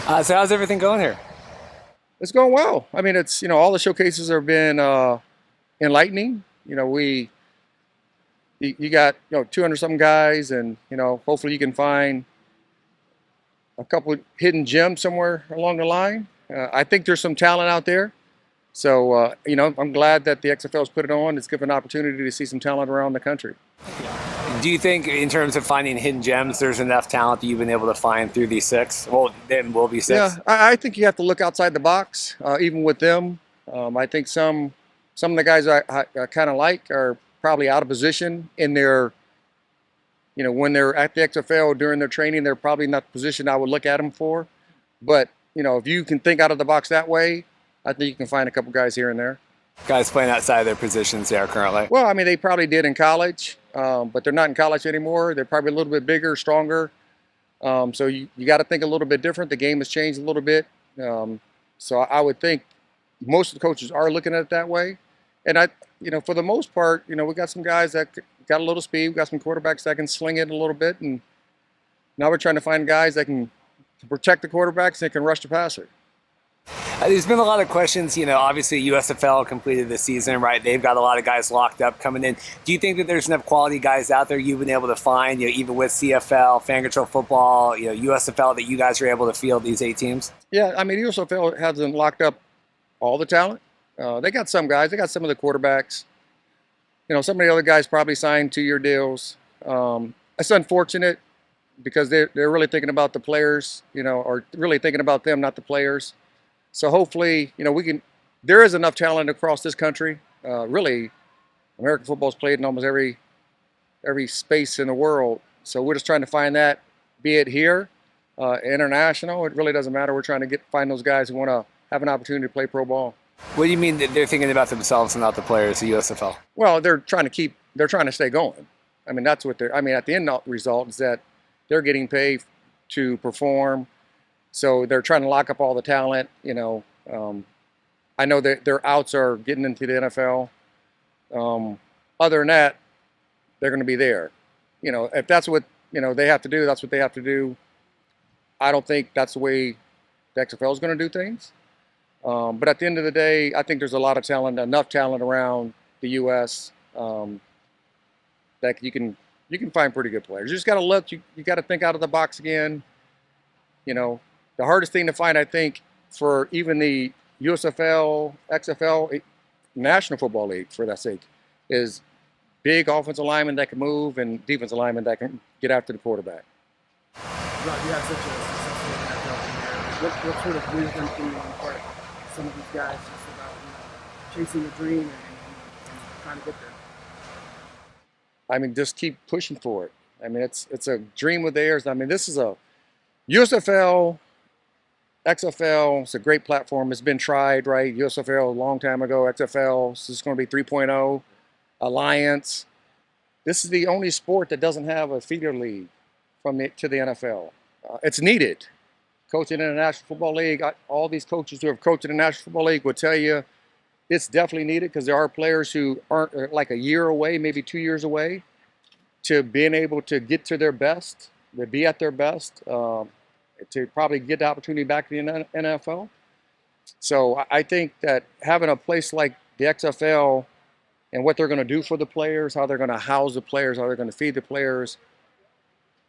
So how's everything going here? It's going well. I mean, all the showcases have been enlightening. You got 200 something guys, and hopefully you can find a couple of hidden gems somewhere along the line. I think there's some talent out there. So I'm glad that the XFL's put it on. It's given an opportunity to see some talent around the country. Do you think, in terms of finding hidden gems, there's enough talent that you've been able to find through these six? Well, then will be Yeah, six. I think you have to look outside the box, even with them. I think some of the guys I kind of like are probably out of position in their, when they're at the XFL during their training, they're probably not the position I would look at them for. But if you can think out of the box that way, I think you can find a couple guys here and there. Guys playing outside of their positions there currently. Well, I mean, they probably did in college, but they're not in college anymore. They're probably a little bit bigger, stronger. So you got to think a little bit different. The game has changed a little bit. So I would think most of the coaches are looking at it that way. And for the most part, we got some guys that got a little speed. We got some quarterbacks that can sling it a little bit. And now we're trying to find guys that can protect the quarterbacks and can rush the passer. There's been a lot of questions. Obviously USFL completed the season, right? They've got a lot of guys locked up coming in. Do you think that there's enough quality guys out there you've been able to find, even with CFL, Fan Control Football, USFL, that you guys are able to field these 8 teams? Yeah, I mean, USFL hasn't locked up all the talent. They got some guys. They got some of the quarterbacks. Some of the other guys probably signed 2-year deals. It's unfortunate because they're really thinking about the players, or really thinking about them, not the players. So hopefully, we can. There is enough talent across this country. Really, American football's played in almost every space in the world. So we're just trying to find that, be it here, international. It really doesn't matter. We're trying to find those guys who want to have an opportunity to play pro ball. What do you mean that they're thinking about themselves and not the players, the USFL? Well, they're trying to stay going. I mean, that's what they're. I mean, at the end result is that they're getting paid to perform. So they're trying to lock up all the talent. I know that their outs are getting into the NFL. Other than that, they're going to be there. If that's what they have to do, that's what they have to do. I don't think that's the way the XFL is going to do things. But at the end of the day, I think there's a lot of talent, enough talent around the U.S. That you can find pretty good players. You just got to look. You got to think out of the box again. The hardest thing to find, I think, for even the USFL, XFL, National Football League, for that sake, is big offensive linemen that can move and defensive linemen that can get after the quarterback. Rod, you have such a successful NFL career. What sort of wisdom can you impart to some of these guys just about chasing a dream and trying to get there? I mean, just keep pushing for it. I mean, it's a dream of theirs. I mean, this is a USFL, XFL. It's a great platform. It's been tried, right? USFL a long time ago. XFL. This is going to be 3.0. Alliance. This is the only sport that doesn't have a feeder league to the NFL. It's needed. Coaching in the National Football League, all these coaches who have coached in the National Football League will tell you it's definitely needed because there are players who aren't like a year away, maybe 2 years away, to being able to get to their best, to be at their best, to probably get the opportunity back in the NFL. So I think that having a place like the XFL and what they're going to do for the players, how they're going to house the players, how they're going to feed the players,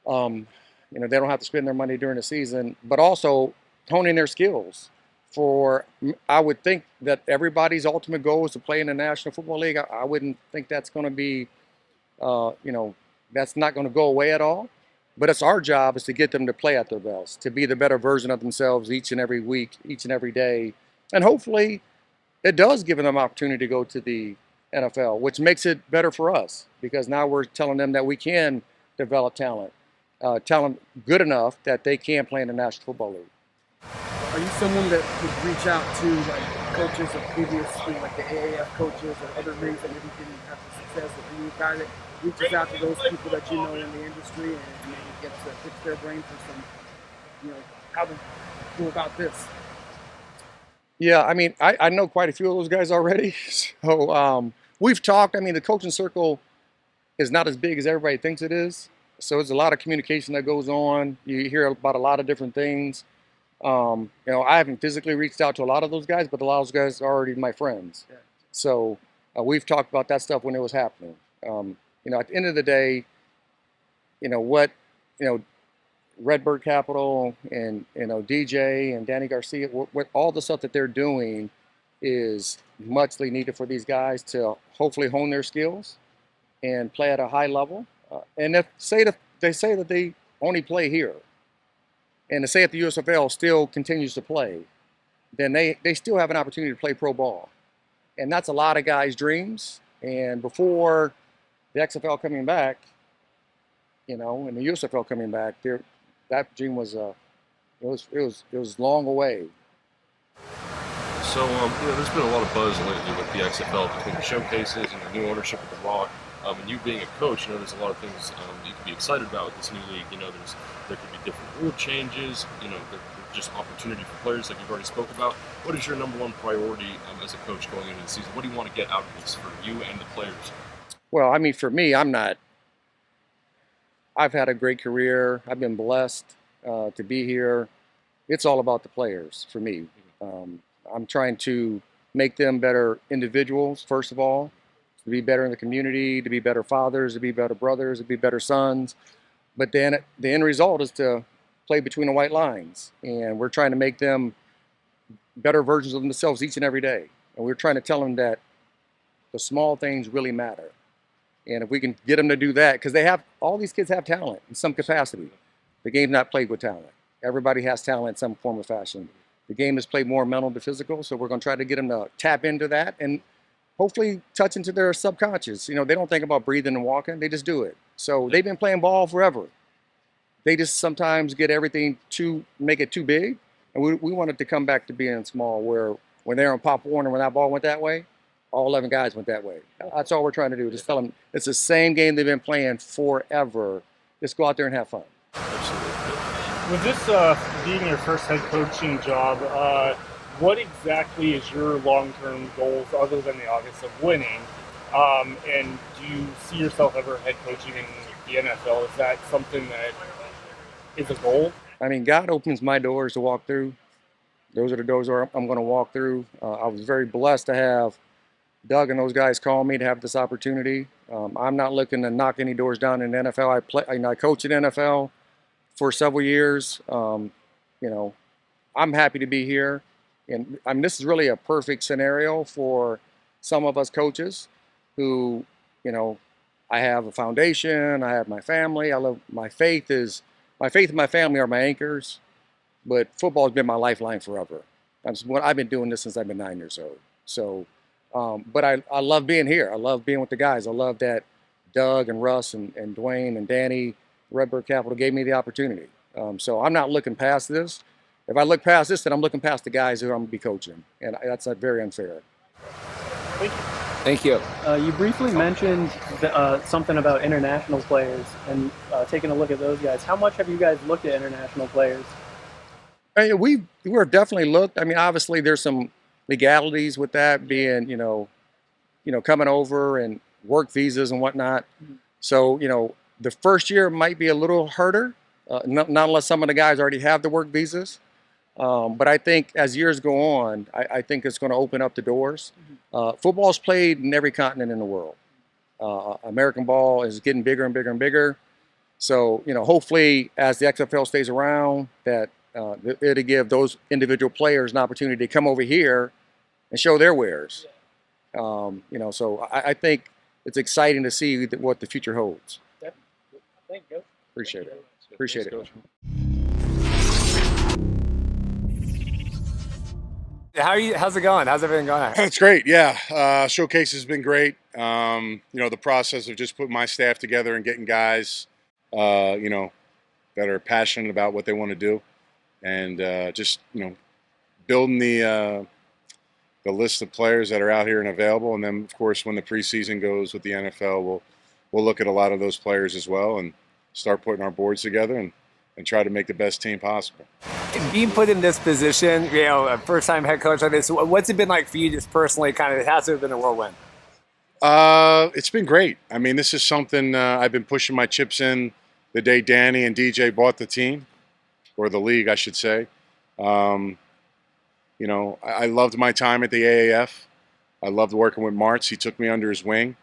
they don't have to spend their money during the season, but also honing their skills. I would think that everybody's ultimate goal is to play in the National Football League. I wouldn't think that's going to be, that's not going to go away at all. But it's our job is to get them to play at their best, to be the better version of themselves each and every week, each and every day. And hopefully it does give them an opportunity to go to the NFL, which makes it better for us because now we're telling them that we can develop talent good enough that they can play in the National Football League. Are you someone that could reach out to coaches of previous, like the AAF coaches or other leagues that maybe didn't have the success? Or are you a guy that reaches out to those people that you know in the industry and maybe gets to fix their brain for some, how to go about this? Yeah, I mean, I know quite a few of those guys already. So we've talked. I mean, the coaching circle is not as big as everybody thinks it is. So there's a lot of communication that goes on. You hear about a lot of different things. I haven't physically reached out to a lot of those guys, but a lot of those guys are already my friends. Yeah. So we've talked about that stuff when it was happening. At the end of the day, what, Redbird Capital and DJ and Danny Garcia, what all the stuff that they're doing is muchly needed for these guys to hopefully hone their skills and play at a high level. And if they say that they only play here, and to say if the USFL still continues to play, then they still have an opportunity to play pro ball. And that's a lot of guys' dreams. And before the XFL coming back, and the USFL coming back, that dream was it was long away. So, there's been a lot of buzz lately with the XFL between the showcases and the new ownership of the Rock. And you being a coach, there's a lot of things that you can be excited about with this new league. There could be different rule changes, there's just opportunity for players like you've already spoke about. What is your number one priority as a coach going into the season? What do you want to get out of this for you and the players? Well, I mean, for me, I've had a great career. I've been blessed to be here. It's all about the players for me. I'm trying to make them better individuals, first of all, to be better in the community, to be better fathers, to be better brothers, to be better sons. But then the end result is to play between the white lines. And we're trying to make them better versions of themselves each and every day. And we're trying to tell them that the small things really matter. And if we can get them to do that, because all these kids have talent in some capacity. The game's not played with talent. Everybody has talent in some form or fashion. The game is played more mental than physical, so we're going to try to get them to tap into that and hopefully touch into their subconscious. They don't think about breathing and walking, they just do it. So they've been playing ball forever. They just sometimes get everything make it too big. And we want it to come back to being small, where when they're on Pop Warner, when that ball went that way, all 11 guys went that way. That's all we're trying to do. Just tell them it's the same game they've been playing forever. Just go out there and have fun. Absolutely. With this being your first head coaching job, what exactly is your long-term goals other than the obvious of winning? And do you see yourself ever head coaching in the NFL? Is that something that is a goal? I mean, God opens my doors to walk through. Those are the doors I'm going to walk through. I was very blessed to have Doug and those guys call me to have this opportunity. I'm not looking to knock any doors down in the NFL. I coached in NFL for several years. I'm happy to be here. And this is really a perfect scenario for some of us coaches who, I have a foundation, I have my family, I love my faith and my family are my anchors, but football has been my lifeline forever. I've been doing this since I've been 9 years old. So, but I love being here. I love being with the guys. I love that Doug and Russ and Dwayne and Danny, Redbird Capital gave me the opportunity. So I'm not looking past this. If I look past this, then I'm looking past the guys who I'm going to be coaching. And that's very unfair. Thank you. Thank you. You briefly mentioned something about international players and taking a look at those guys. How much have you guys looked at international players? We're definitely looked. I mean, obviously there's some legalities with that being, coming over and work visas and whatnot. So, the first year might be a little harder, not unless some of the guys already have the work visas. But I think as years go on, I think it's going to open up the doors. Football's played in every continent in the world. American ball is getting bigger and bigger and bigger. So, hopefully as the XFL stays around, that it'll give those individual players an opportunity to come over here and show their wares. So I think it's exciting to see what the future holds. Thank you. Appreciate it. Appreciate it. How's it going? How's everything going? It's great, yeah. Showcase has been great. The process of just putting my staff together and getting guys, that are passionate about what they want to do, and just building the list of players that are out here and available. And then, of course, when the preseason goes with the NFL, we'll look at a lot of those players as well and start putting our boards together and try to make the best team possible. Being put in this position, a first-time head coach like this, what's it been like for you just personally? Has it been a whirlwind? It's been great. I mean, this is something I've been pushing my chips in the day Danny and DJ bought the team, or the league, I should say. You know, I loved my time at the AAF. I loved working with Martz. He took me under his wing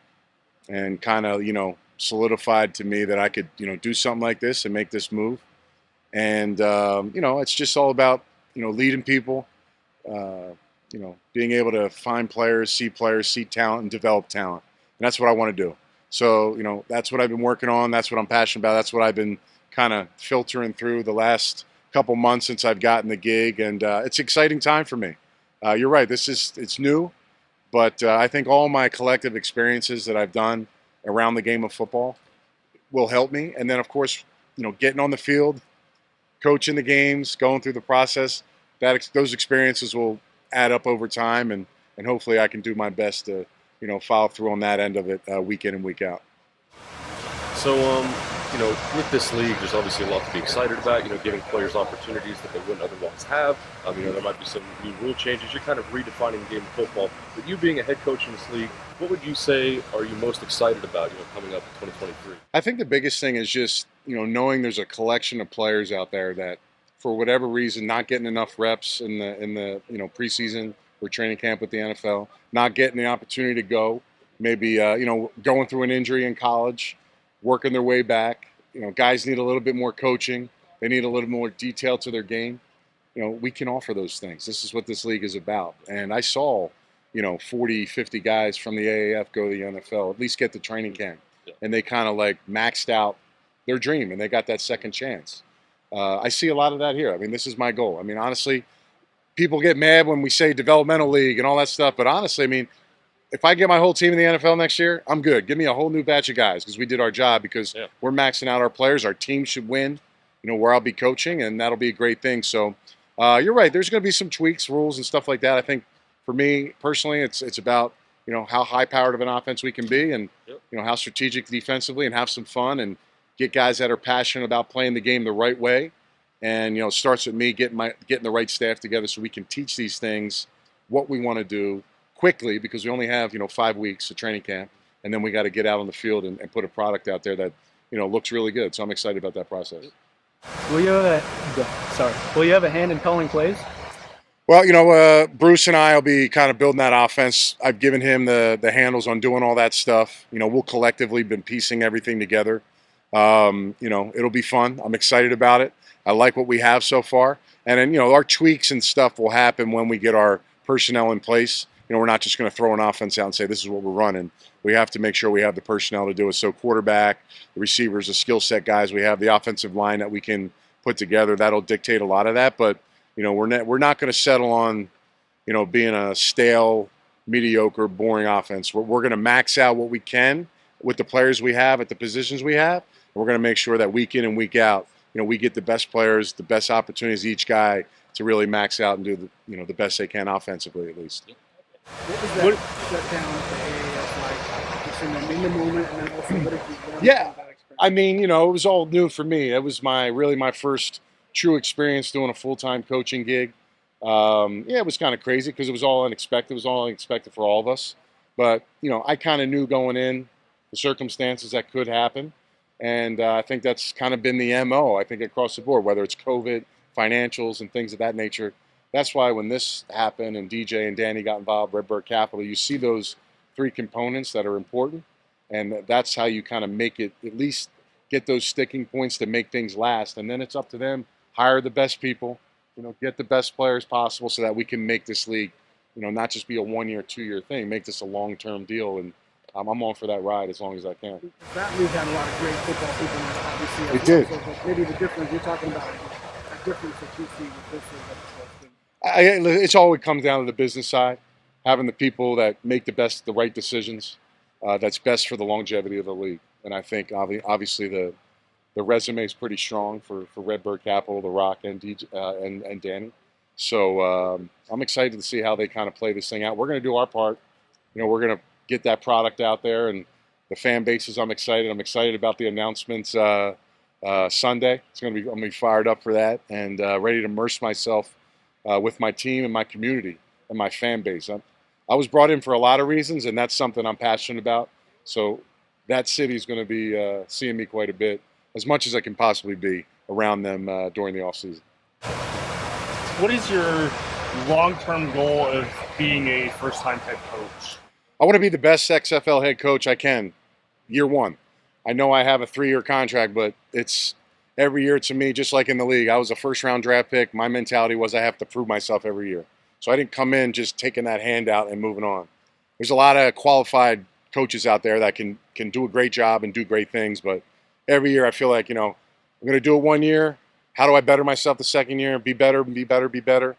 and kind of, you know, solidified to me that I could, you know, do something like this and make this move. And, you know, it's just all about, you know, leading people, you know, being able to find players, see talent, and develop talent. And that's what I want to do. So, you know, that's what I've been working on. That's what I'm passionate about. That's what I've been kind of filtering through the last couple months since I've gotten the gig. And it's an exciting time for me. You're right. It's new. But I think all my collective experiences that I've done around the game of football will help me. And then, of course, you know, getting on the field, coaching the games, going through the process, those experiences will add up over time. And hopefully I can do my best to, you know, follow through on that end of it week in and week out. So, you know, with this league, there's obviously a lot to be excited about, you know, giving players opportunities that they wouldn't otherwise have. You know, there might be some new rule changes. You're kind of redefining the game of football. But you being a head coach in this league, what would you say are you most excited about, you know, coming up in 2023? I think the biggest thing is just, you know, knowing there's a collection of players out there that, for whatever reason, not getting enough reps in the you know, preseason or training camp with the NFL, not getting the opportunity to go, maybe, you know, going through an injury in college, working their way back. You know, guys need a little bit more coaching. They need a little more detail to their game. You know, we can offer those things. This is what this league is about. And I saw, you know, 40, 50 guys from the AAF go to the NFL, at least get the training camp. And they kind of like maxed out their dream and they got that second chance. I see a lot of that here. I mean, this is my goal. I mean, honestly, people get mad when we say developmental league and all that stuff. But honestly, I mean, if I get my whole team in the NFL next year, I'm good. Give me a whole new batch of guys because we did our job, because we're maxing out our players. Our team should win, you know, where I'll be coaching, and that'll be a great thing. So you're right. There's going to be some tweaks, rules, and stuff like that. I think for me personally, it's about, you know, how high-powered of an offense we can be, and you know, how strategic defensively, and have some fun and get guys that are passionate about playing the game the right way. And, you know, it starts with me getting the right staff together so we can teach these things what we want to do quickly, because we only have, you know, 5 weeks of training camp, and then we got to get out on the field and put a product out there that, you know, looks really good. So I'm excited about that process. Will you have a hand in calling plays? Well, you know, Bruce and I will be kind of building that offense. I've given him the handles on doing all that stuff. You know, we'll collectively been piecing everything together. You know, it'll be fun. I'm excited about it. I like what we have so far. And then, you know, our tweaks and stuff will happen when we get our personnel in place. You know, we're not just going to throw an offense out and say, this is what we're running. We have to make sure we have the personnel to do it. So quarterback, the receivers, the skill set guys, we have the offensive line that we can put together. That'll dictate a lot of that. But, you know, we're not going to settle on, you know, being a stale, mediocre, boring offense. We're going to max out what we can with the players we have at the positions we have. And we're going to make sure that week in and week out, you know, we get the best players, the best opportunities, each guy to really max out and do the, you know, the best they can offensively, at least. What was that shutdown at the AAF like? Just in the moment, and then also what did you learn Yeah, from that experience? I mean, you know, it was all new for me. It was my first true experience doing a full-time coaching gig. Yeah, it was kind of crazy because it was all unexpected. It was all unexpected for all of us. But, you know, I kind of knew going in the circumstances that could happen. And I think that's kind of been the MO, I think, across the board, whether it's COVID, financials, and things of that nature. That's why when this happened and DJ and Danny got involved, Redbird Capital, you see those three components that are important. And that's how you kind of make it, at least get those sticking points to make things last. And then it's up to them, hire the best people, you know, get the best players possible so that we can make this league, you know, not just be a 1 year, 2 year thing, make this a long-term deal. And I'm on for that ride as long as I can. That league had a lot of great football people in it, obviously. It did. So, but maybe the difference, you're talking about a difference that you see with this league. It's all it comes down to the business side, having the people that make the right decisions. That's best for the longevity of the league. And I think obviously the resume is pretty strong for Redbird Capital, The Rock, and DJ, and Danny. So I'm excited to see how they kind of play this thing out. We're going to do our part. You know, we're going to get that product out there, and the fan bases. I'm excited. I'm excited about the announcements Sunday. I'm going to be fired up for that and ready to immerse myself with my team and my community and my fan base. I was brought in for a lot of reasons, and that's something I'm passionate about. So that city is going to be seeing me quite a bit, as much as I can possibly be around them during the off season. What is your long-term goal of being a first-time head coach? I want to be the best XFL head coach I can, year one. I know I have a 3-year contract, but it's every year to me, just like in the league. I was a first-round draft pick. My mentality was I have to prove myself every year. So I didn't come in just taking that handout and moving on. There's a lot of qualified coaches out there that can do a great job and do great things, but every year I feel like, I'm going to do it 1 year. How do I better myself the second year? Be better, be better, be better.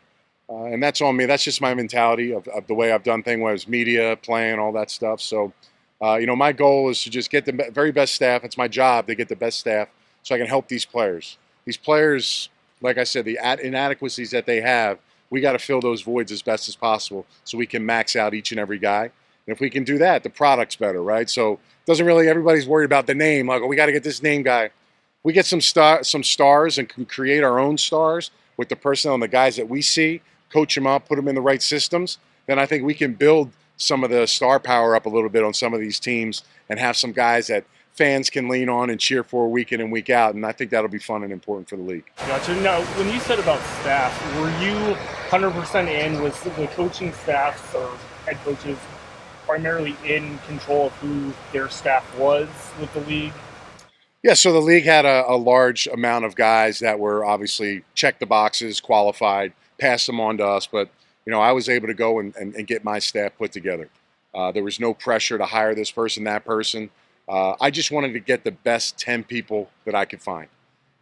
And that's on me. That's just my mentality of the way I've done things, whether it's media, playing, all that stuff. So, my goal is to just get the very best staff. It's my job to get the best staff so I can help these players. These players, like I said, the inadequacies that they have, we got to fill those voids as best as possible so we can max out each and every guy. And if we can do that, the product's better, right? So it doesn't really, everybody's worried about the name. Like, oh, we got to get this name guy. We get some stars and can create our own stars with the personnel and the guys that we see, coach them up, put them in the right systems, then I think we can build some of the star power up a little bit on some of these teams and have some guys that fans can lean on and cheer for week in and week out. And I think that'll be fun and important for the league. Gotcha. Now, when you said about staff, were you 100% in? Was the coaching staff or head coaches primarily in control of who their staff was with the league? Yeah, so the league had a large amount of guys that were obviously checked the boxes, qualified, passed them on to us. But, I was able to go and get my staff put together. There was no pressure to hire this person, that person. I just wanted to get the best 10 people that I could find.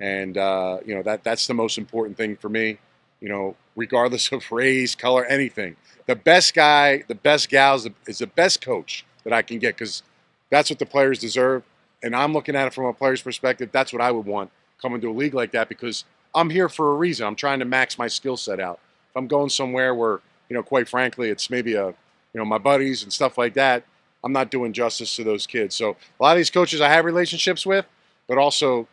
And, that's the most important thing for me, regardless of race, color, anything. The best guy, the best gals is the best coach that I can get because that's what the players deserve. And I'm looking at it from a player's perspective. That's what I would want coming to a league like that because I'm here for a reason. I'm trying to max my skill set out. If I'm going somewhere where, quite frankly, it's maybe my buddies and stuff like that, I'm not doing justice to those kids. So a lot of these coaches I have relationships with, but also,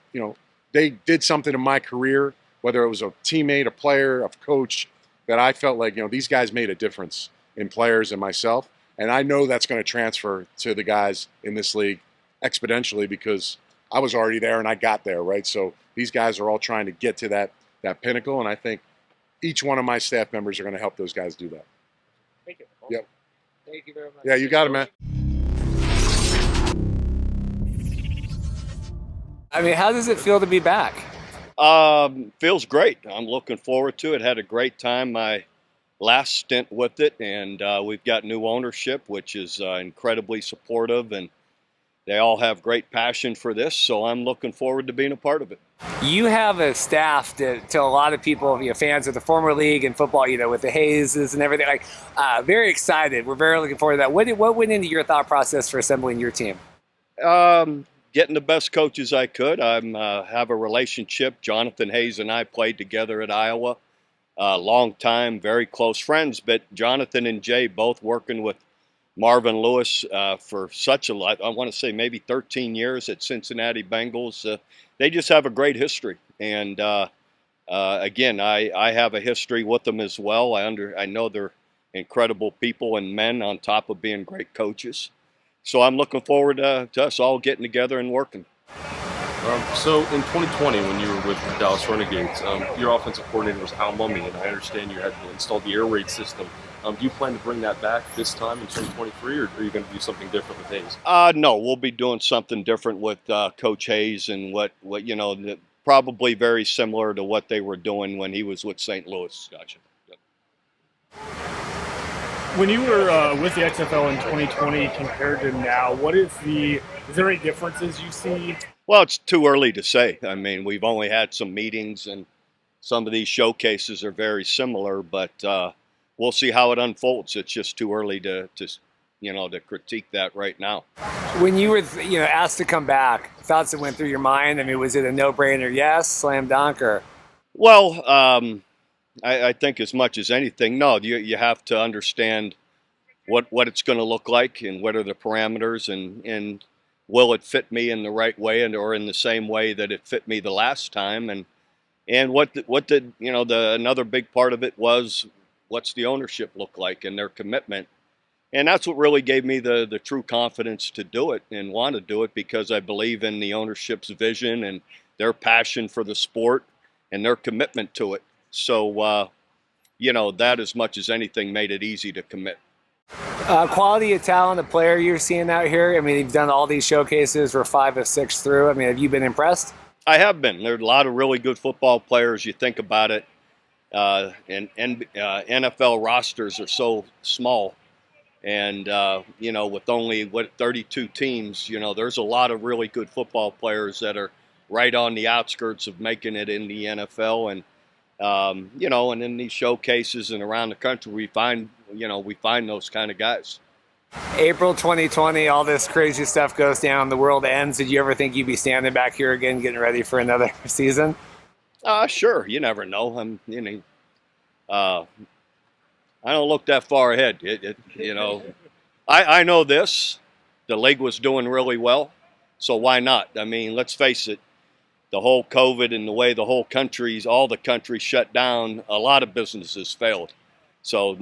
they did something in my career, whether it was a teammate, a player, a coach, that I felt like, these guys made a difference in players and myself. And I know that's going to transfer to the guys in this league exponentially because I was already there and I got there, right? So these guys are all trying to get to that pinnacle, and I think each one of my staff members are going to help those guys do that. Thank you. Yep. Thank you very much. Yeah, you got it, man. I mean, how does it feel to be back? Feels great. I'm looking forward to it. Had a great time my last stint with it, and we've got new ownership, which is incredibly supportive, and they all have great passion for this, so I'm looking forward to being a part of it. You have a staff that, to a lot of people, fans of the former league and football, with the Hayeses and everything, very excited. We're very looking forward to that. What went into your thought process for assembling your team? Getting the best coaches I could. I have a relationship. Jonathan Hayes and I played together at Iowa. Long time, very close friends, but Jonathan and Jay both working with Marvin Lewis for such a lot. I want to say maybe 13 years at Cincinnati Bengals. They just have a great history. And again, I have a history with them as well. I know they're incredible people and men on top of being great coaches. So I'm looking forward to us all getting together and working. So in 2020, when you were with the Dallas Renegades, your offensive coordinator was Al Mummy, and I understand you had installed the air raid system. Do you plan to bring that back this time in 2023, or are you going to do something different with Hayes? No, we'll be doing something different with Coach Hayes, and what probably very similar to what they were doing when he was with St. Louis. Gotcha. Yep. When you were with the XFL in 2020 compared to now, is there any differences you see? Well, it's too early to say. I mean, we've only had some meetings, and some of these showcases are very similar, but we'll see how it unfolds. It's just too early to critique that right now. When you were, asked to come back, thoughts that went through your mind? I mean, was it a no-brainer? Yes, slam dunk, or? Well, I think as much as anything, no. You have to understand what it's going to look like and what are the parameters, and will it fit me in the right way or in the same way that it fit me the last time, and another big part of it was, what's the ownership look like and their commitment. And that's what really gave me the true confidence to do it and want to do it, because I believe in the ownership's vision and their passion for the sport and their commitment to it. So that as much as anything made it easy to commit. Quality of talent, the player you're seeing out here. I mean, you've done all these showcases. We're 5 of 6 through. I mean, have you been impressed? I have been. There's a lot of really good football players. You think about it, and NFL rosters are so small. And, with only, 32 teams, there's a lot of really good football players that are right on the outskirts of making it in the NFL. And, and in these showcases and around the country, we find those kind of guys. April 2020, all this crazy stuff goes down. The world ends. Did you ever think you'd be standing back here again, getting ready for another season? Sure. You never know. I don't look that far ahead. I know this. The league was doing really well, so why not? I mean, let's face it. The whole COVID and the way all the countries shut down, a lot of businesses failed. So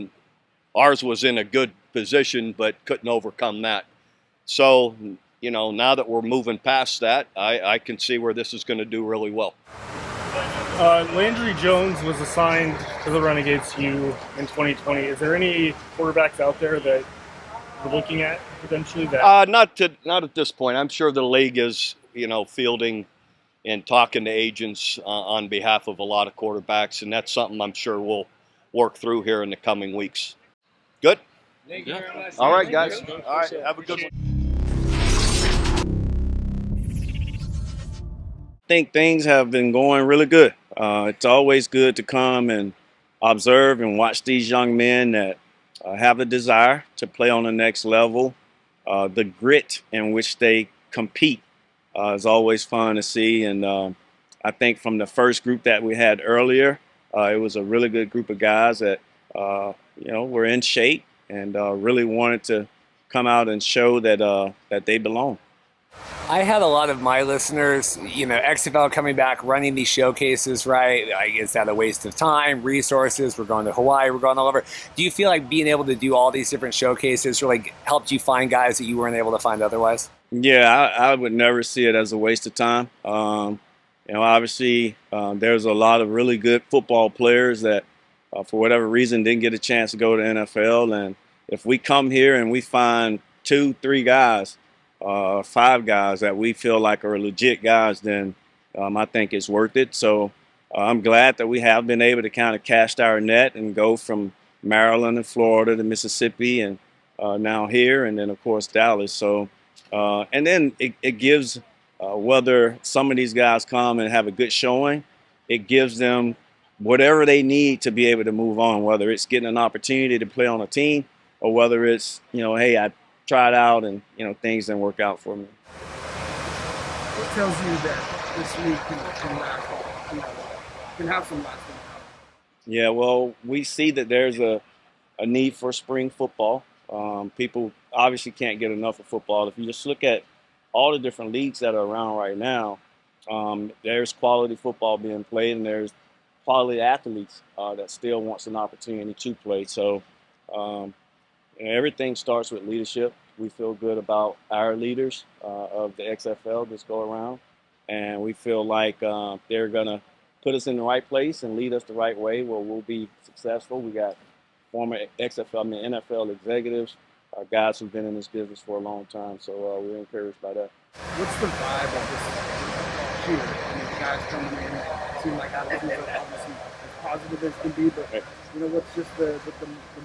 ours was in a good position, but couldn't overcome that. So, now that we're moving past that, I can see where this is going to do really well. Landry Jones was assigned to the Renegades to you in 2020. Is there any quarterbacks out there that we're looking at potentially? Not at this point. I'm sure the league is, fielding and talking to agents on behalf of a lot of quarterbacks, and that's something I'm sure we'll work through here in the coming weeks. Good? Thank you very much. All right, guys. All right, have a good one. I think things have been going really good. It's always good to come and observe and watch these young men that have a desire to play on the next level. The grit in which they compete is always fun to see. And I think from the first group that we had earlier, it was a really good group of guys that, were in shape and really wanted to come out and show that they belong. I had a lot of my listeners, XFL coming back, running these showcases, right? Is that a waste of time, resources? We're going to Hawaii, we're going all over. Do you feel like being able to do all these different showcases really helped you find guys that you weren't able to find otherwise? Yeah, I would never see it as a waste of time. Obviously, there's a lot of really good football players that, for whatever reason, didn't get a chance to go to NFL. And if we come here and we find 2-3 guys, 5 guys that we feel like are legit guys, then I think it's worth it. So I'm glad that we have been able to kind of cast our net and go from Maryland and Florida to Mississippi and now here, and then of course Dallas. So and then it gives whether some of these guys come and have a good showing, it gives them whatever they need to be able to move on, whether it's getting an opportunity to play on a team or whether it's, hey, I tried out and, things didn't work out for me. What tells you that this league can last, can have some lasting power? Yeah, well, we see that there's a need for spring football. People obviously can't get enough of football. If you just look at all the different leagues that are around right now, there's quality football being played, and there's quality athletes that still wants an opportunity to play. So everything starts with leadership. We feel good about our leaders of the XFL this go around, and we feel like they're going to put us in the right place and lead us the right way where we'll be successful. We got former NFL executives, guys who've been in this business for a long time, so we're encouraged by that. What's the vibe of this year? The guys coming in seem like attitudes are obviously as positive as can be, but what's just the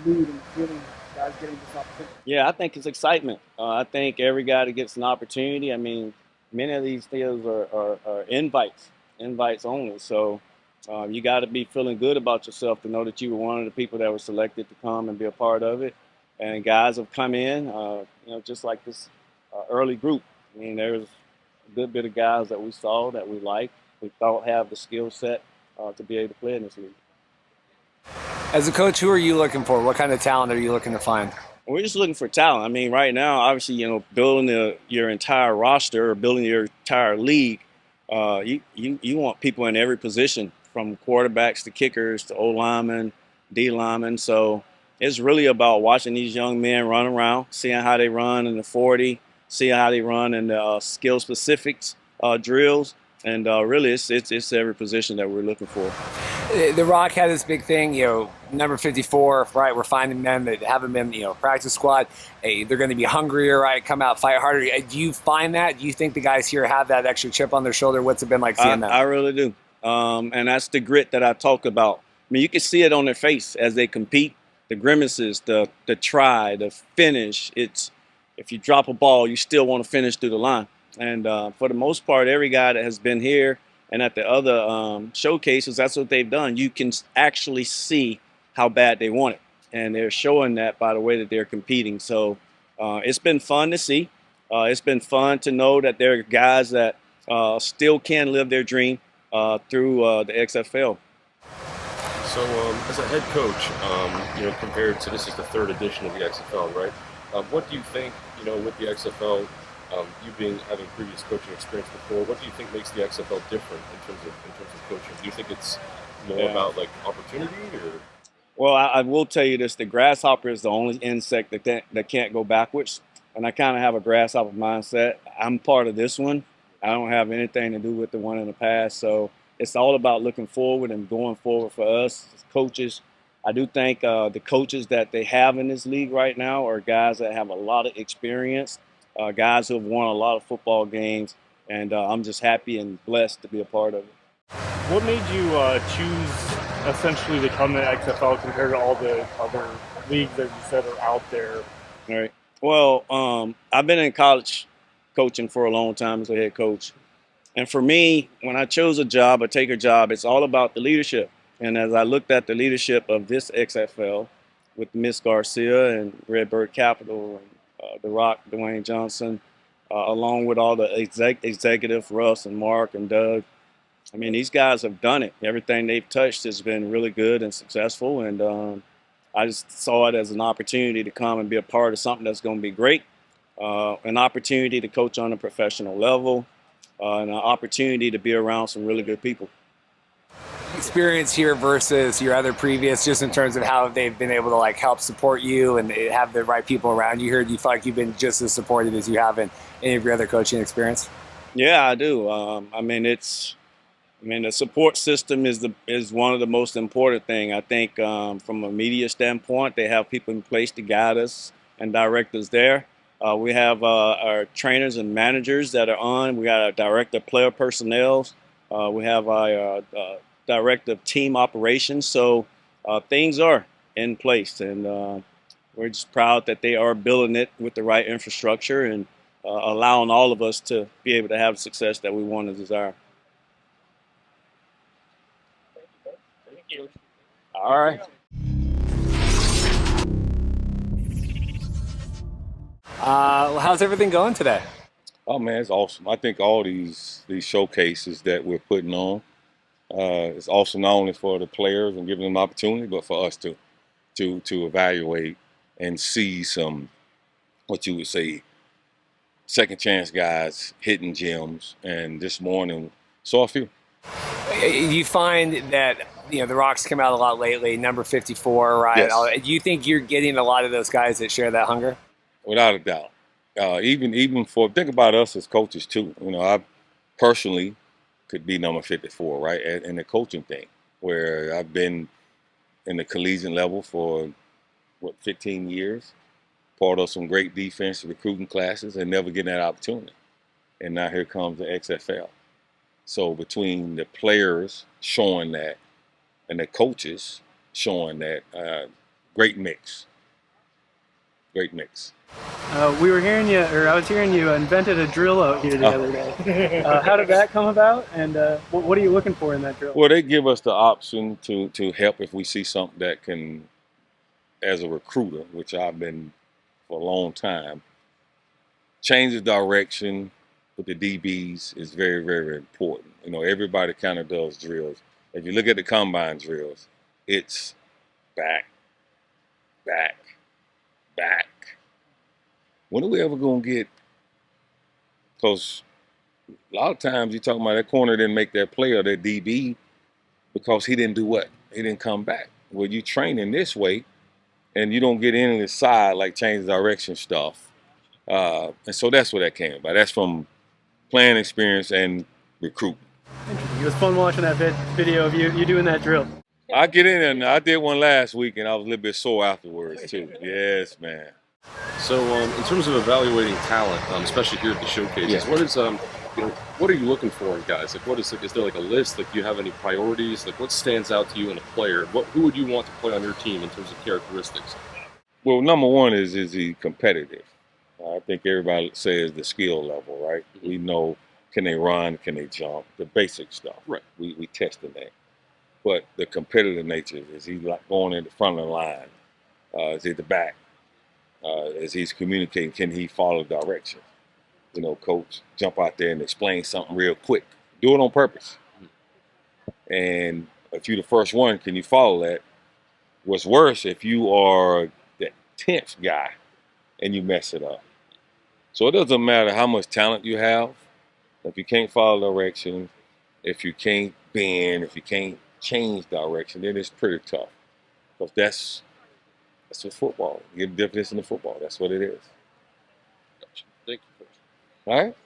mood and feeling guys getting this opportunity? Yeah, I think it's excitement. I think every guy that gets an opportunity, I mean, many of these deals are invites only. So you got to be feeling good about yourself to know that you were one of the people that were selected to come and be a part of it. And guys have come in, just like this early group. I mean, there's a good bit of guys that we saw that we liked, we thought have the skill set to be able to play in this league. As a coach, who are you looking for? What kind of talent are you looking to find? We're just looking for talent. I mean, right now, obviously, building your entire roster or building your entire league, you want people in every position, from quarterbacks to kickers to O-linemen, D-linemen. So it's really about watching these young men run around, seeing how they run in the 40, seeing how they run in the skill specifics drills, And really, it's every position that we're looking for. The Rock had this big thing, number 54, right? We're finding men that haven't been, practice squad. Hey, they're going to be hungrier, right? Come out, fight harder. Do you find that? Do you think the guys here have that extra chip on their shoulder? What's it been like seeing that? I really do. And that's the grit that I talk about. I mean, you can see it on their face as they compete. The grimaces, the try, the finish. It's if you drop a ball, you still want to finish through the line. And for the most part, every guy that has been here and at the other showcases, that's what they've done. You can actually see how bad they want it. And they're showing that by the way that they're competing. So it's been fun to see. It's been fun to know that there are guys that still can live their dream through the XFL. So, as a head coach, compared to this is the third edition of the XFL, right? What do you think, with the XFL, you having previous coaching experience before, what do you think makes the XFL different in terms of coaching? Do you think it's more about like opportunity, or? Well, I will tell you this: the grasshopper is the only insect that can't go backwards, and I kind of have a grasshopper mindset. I'm part of this one. I don't have anything to do with the one in the past, so. It's all about looking forward and going forward for us as coaches. I do think the coaches that they have in this league right now are guys that have a lot of experience, guys who have won a lot of football games, and I'm just happy and blessed to be a part of it. What made you choose essentially to come to XFL compared to all the other leagues that you said are out there? All right. Well, I've been in college coaching for a long time as a head coach. And for me, when I chose a job or take a job, it's all about the leadership. And as I looked at the leadership of this XFL with Miss Garcia and Redbird Capital and The Rock, Dwayne Johnson, along with all the executive, Russ and Mark and Doug, I mean, these guys have done it. Everything they've touched has been really good and successful. And I just saw it as an opportunity to come and be a part of something that's going to be great, an opportunity to coach on a professional level, and an opportunity to be around some really good people. Experience here versus your other previous, just in terms of how they've been able to help support you and have the right people around you here. Do you feel like you've been just as supported as you have in any of your other coaching experience? Yeah, I do. I mean, the support system is one of the most important thing. I think from a media standpoint, they have people in place to guide us and direct us there. We have our trainers and managers that are on. We got our director of player personnel. We have our director of team operations. So things are in place, and we're just proud that they are building it with the right infrastructure and allowing all of us to be able to have the success that we want and desire. Thank you. All right. How's everything going today? Oh man, it's awesome. I think all these showcases that we're putting on, it's awesome not only for the players and giving them opportunity, but for us to evaluate and see some, what you would say, second chance guys hitting gems. And this morning saw a few. You find that the Rock's come out a lot lately, number 54, right? Yes. Do you think you're getting a lot of those guys that share that hunger? Without a doubt. Even think about us as coaches too. I personally could be number 54, right? In the coaching thing, where I've been in the collegiate level for 15 years, part of some great defense recruiting classes, and never getting that opportunity. And now here comes the XFL. So between the players showing that and the coaches showing that, great mix. Great mix. We were hearing you, or I was hearing you invented a drill out here the other day. How did that come about, and what are you looking for in that drill? Well, they give us the option to help if we see something that can, as a recruiter, which I've been for a long time, change the direction with the DBs is very, very, very important. Everybody kind of does drills. If you look at the combine drills, it's back, back, back. When are we ever going to get, because a lot of times you're talking about that corner didn't make that play or that DB because he didn't do what? He didn't come back. Well, you train in this way and you don't get in the side like change direction stuff. And so that's where that came about. That's from playing experience and recruiting. It was fun watching that video of you doing that drill. I get in and I did one last week and I was a little bit sore afterwards too. Yes, man. So, in terms of evaluating talent, especially here at the showcases, Yeah. what is what are you looking for in guys? Like, is there like a list? Like, do you have any priorities? Like, what stands out to you in a player? Who would you want to play on your team in terms of characteristics? Well, number one is he competitive? I think everybody says the skill level, right? We know, can they run? Can they jump? The basic stuff. Right. We testing that. But the competitive nature, is he like going in the front of the line? Is he at the back? As he's communicating, can he follow direction? You know, coach, jump out there and explain something real quick. Do it on purpose. And if you're the first one, can you follow that? What's worse, if you are the 10th guy and you mess it up. So it doesn't matter how much talent you have. If you can't follow direction, if you can't bend, if you can't change direction, then it's pretty tough. Because that's what football. You get the definition of football. That's what it is. Gotcha. Thank you, Coach. All right?